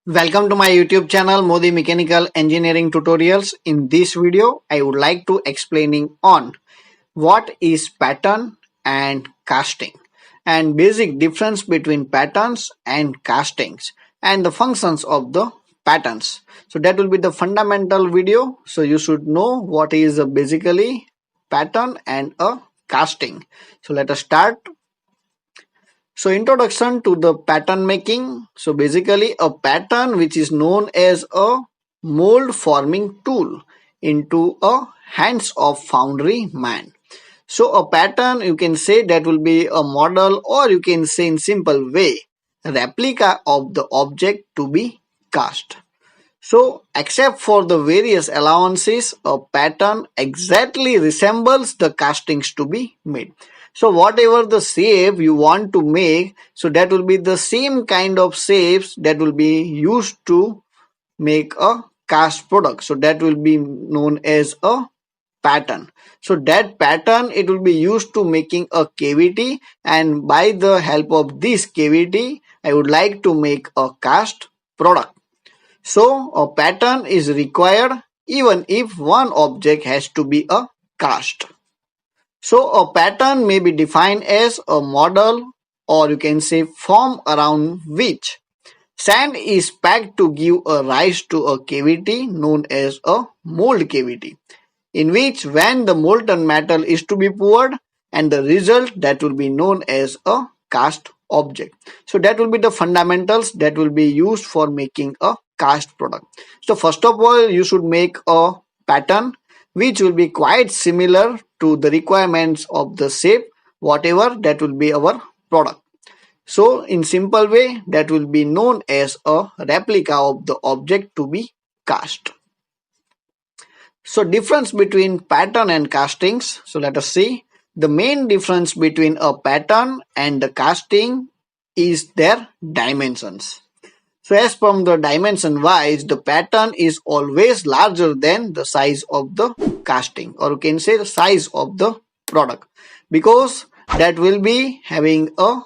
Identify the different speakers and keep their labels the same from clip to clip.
Speaker 1: Welcome to my YouTube channel Modi Mechanical Engineering Tutorials. In this video, I would like to explaining on what is pattern and casting and basic difference between patterns and castings and the functions of the patterns. So that will be the fundamental video. So you should know what is basically pattern and a casting. So let us start. So introduction to the pattern making. So basically a pattern which is known as a mold forming tool into a hands of foundry man. So a pattern you can say that will be a model, or you can say in simple way replica of the object to be cast. So except for the various allowances, a pattern exactly resembles the castings to be made. So whatever the shape you want to make, so that will be the same kind of shapes that will be used to make a cast product. So that will be known as a pattern. So that pattern it will be used to making a cavity, and by the help of this cavity I would like to make a cast product. So a pattern is required even if one object has to be a cast. So a pattern may be defined as a model, or you can say form around which sand is packed to give a rise to a cavity known as a mold cavity, in which when the molten metal is to be poured, and the result that will be known as a cast object. So that will be the fundamentals that will be used for making a cast product. So first of all you should make a pattern which will be quite similar to the requirements of the shape whatever that will be our product. So in simple way that will be known as a replica of the object to be cast. So difference between pattern and castings. So let us see. The main difference between a pattern and the casting is their dimensions. So as from the dimension wise, the pattern is always larger than the size of the casting, or you can say the size of the product, because that will be having a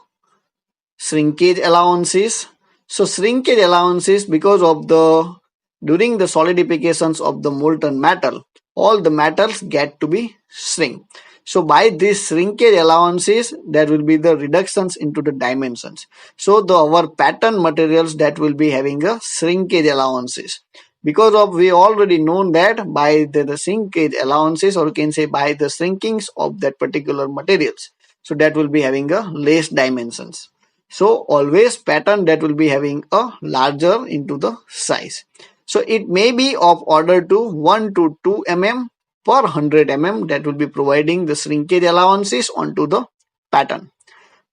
Speaker 1: shrinkage allowances. So shrinkage allowances because of the during the solidifications of the molten metal, all the metals get to be shrink. So by this shrinkage allowances, there will be the reductions into the dimensions. So our pattern materials that will be having a shrinkage allowances. Because of we already known that by the shrinkage allowances, or you can say by the shrinkings of that particular materials. So that will be having a less dimensions. So always pattern that will be having a larger into the size. So it may be of order to 1 to 2 mm per 100 mm that will be providing the shrinkage allowances onto the pattern.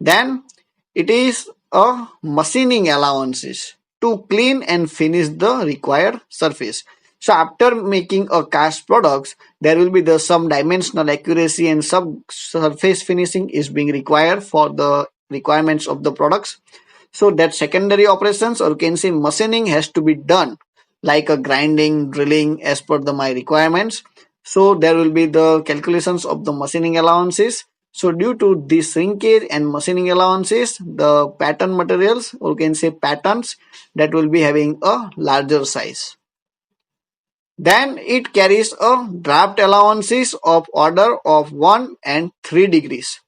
Speaker 1: Then it is a machining allowances to clean and finish the required surface. So after making a cast products, there will be the some dimensional accuracy and some surface finishing is being required for the requirements of the products. So that secondary operations, or you can say machining, has to be done like a grinding, drilling as per my requirements. So there will be the calculations of the machining allowances. So due to this shrinkage and machining allowances, the pattern materials, or you can say patterns, that will be having a larger size. Then it carries a draft allowances of order of 1 and 3 degrees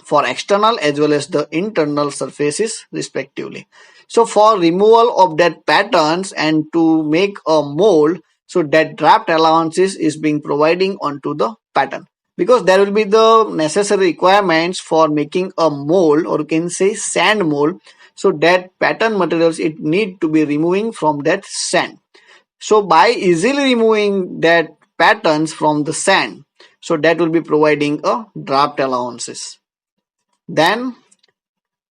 Speaker 1: for external as well as the internal surfaces respectively. So for removal of that patterns and to make a mold, so that draft allowances is being providing onto the pattern, because there will be the necessary requirements for making a mold, or you can say sand mold. So that pattern materials it need to be removing from that sand. So by easily removing that patterns from the sand, so that will be providing a draft allowances. Then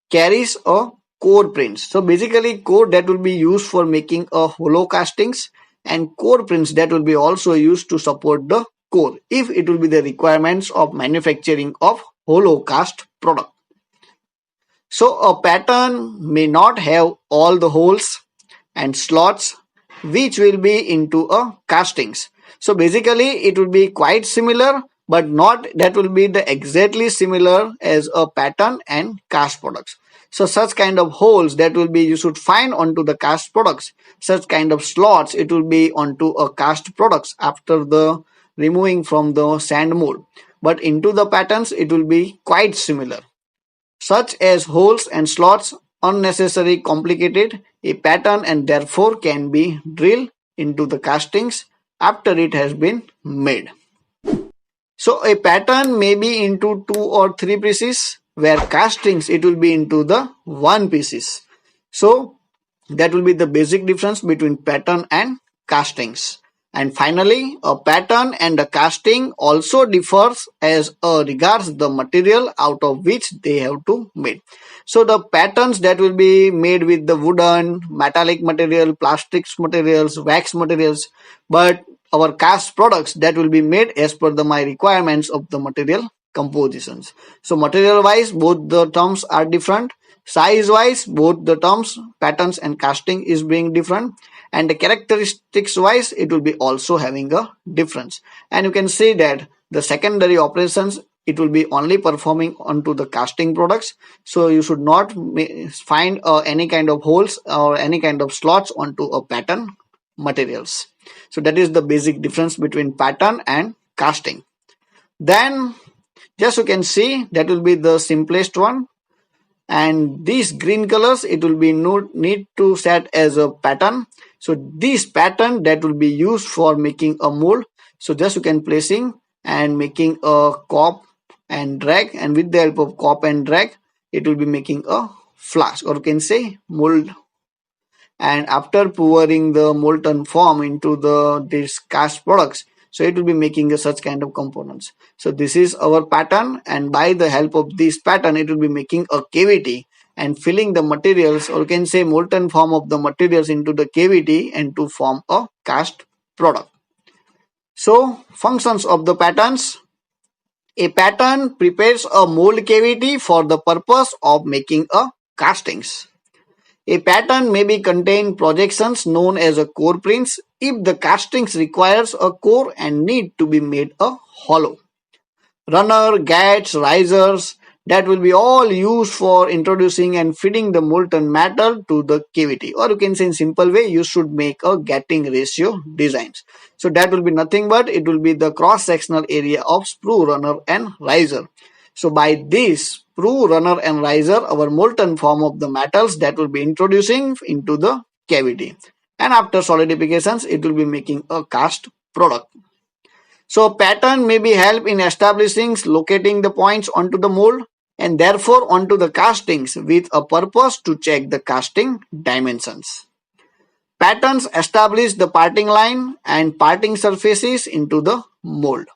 Speaker 1: carries a core prints. So basically core that will be used for making a hollow castings, and core prints that will be also used to support the core if it will be the requirements of manufacturing of hollow cast product. So a pattern may not have all the holes and slots which will be into a castings. So basically it will be quite similar, but not that will be the exactly similar as a pattern and cast products. So such kind of holes that will be you should find onto the cast products. Such kind of slots it will be onto a cast products after the removing from the sand mold. But into the patterns it will be quite similar. Such as holes and slots unnecessarily complicated a pattern and therefore can be drilled into the castings after it has been made. So a pattern may be into 2 or 3 pieces, where castings it will be into the 1 pieces. So that will be the basic difference between pattern and castings. And finally, a pattern and a casting also differs as regards the material out of which they have to made. So the patterns that will be made with the wooden, metallic material, plastics materials, wax materials, but our cast products that will be made as per my requirements of the material compositions. So material wise both the terms are different. Size wise both the terms patterns and casting is being different, and the characteristics wise it will be also having a difference. And you can see that the secondary operations it will be only performing onto the casting products, so you should not find any kind of holes or any kind of slots onto a pattern materials. So that is the basic difference between pattern and casting. Then just you can see that will be the simplest one, and these green colors it will be need to set as a pattern. So this pattern that will be used for making a mold. So just you can placing and making a cop and drag, and with the help of cop and drag it will be making a flask, or you can say mold. And after pouring the molten form into these cast products, so it will be making such kind of components. So this is our pattern, and by the help of this pattern it will be making a cavity and filling the materials, or you can say molten form of the materials into the cavity and to form a cast product. So functions of the patterns: a pattern prepares a mold cavity for the purpose of making a castings. A pattern may be contain projections known as a core prints if the castings requires a core and need to be made a hollow. Runner, gates, risers that will be all used for introducing and feeding the molten metal to the cavity, or you can say in simple way you should make a gating ratio designs. So that will be nothing but it will be the cross sectional area of sprue, runner and riser. So by this sprue, runner and riser, our molten form of the metals that will be introducing into the cavity, and after solidifications it will be making a cast product. So pattern may be help in establishing locating the points onto the mold and therefore onto the castings with a purpose to check the casting dimensions. Patterns establish the parting line and parting surfaces into the mold.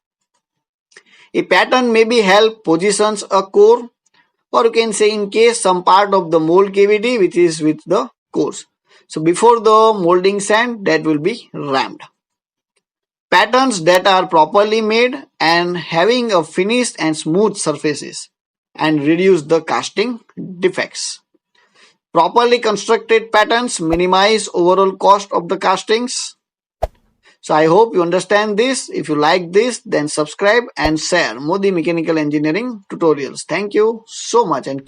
Speaker 1: A pattern may be help positions a core, or you can say in case some part of the mold cavity which is with the cores. So before the molding sand that will be rammed. Patterns that are properly made and having a finished and smooth surfaces and reduce the casting defects. Properly constructed patterns minimize overall cost of the castings. So I hope you understand this. If you like this, then subscribe and share more the mechanical engineering tutorials. Thank you so much and